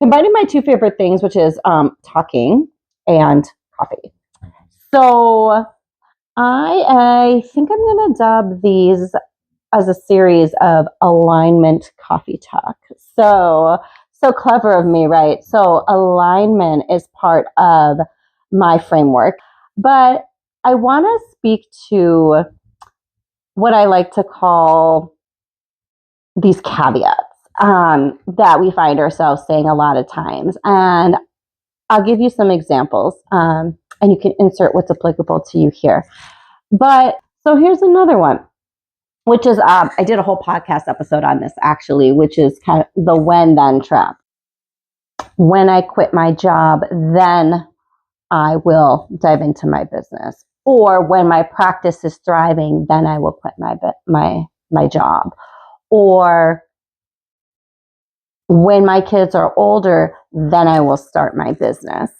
combining my two favorite things, which is talking and coffee. So I think I'm going to dub these as a series of alignment coffee talk. So clever of me, right? So alignment is part of my framework, but I want to speak to what I like to call these caveats that we find ourselves saying a lot of times. And I'll give you some examples, and you can insert what's applicable to you here. But so here's another one, which is I did a whole podcast episode on this actually, which is kind of the when then trap. When I quit my job, then I will dive into my business. Or when my practice is thriving, then I will quit my job. Or when my kids are older, then I will start my business.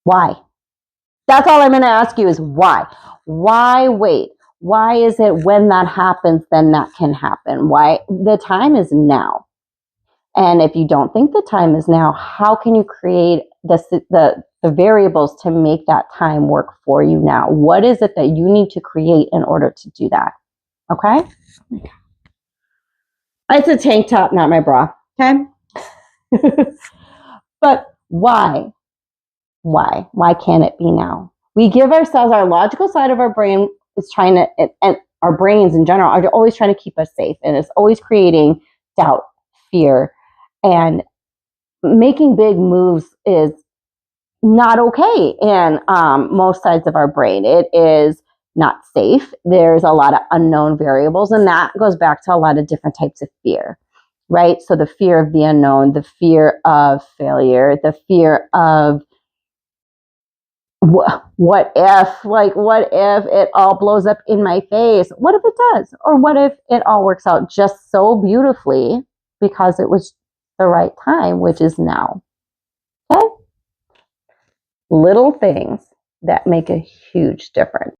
Why? That's all I'm going to ask you is why? Why wait? Why is it when that happens, then that can happen? Why? The time is now. And if you don't think the time is now, how can you create the variables to make that time work for you now? What is it that you need to create in order to do that? Okay? It's a tank top, not my bra. Okay? But why? Why? Why can't it be now? We give ourselves, our logical side of our brain is trying to, and our brains in general are always trying to keep us safe. And it's always creating doubt, fear, and making big moves is not okay in most sides of our brain. It is not safe. There's a lot of unknown variables, and that goes back to a lot of different types of fear, right? So the fear of the unknown, the fear of failure, the fear of what if it all blows up in my face? What if it does? Or what if it all works out just so beautifully because it was the right time, which is now? Okay? Little things that make a huge difference.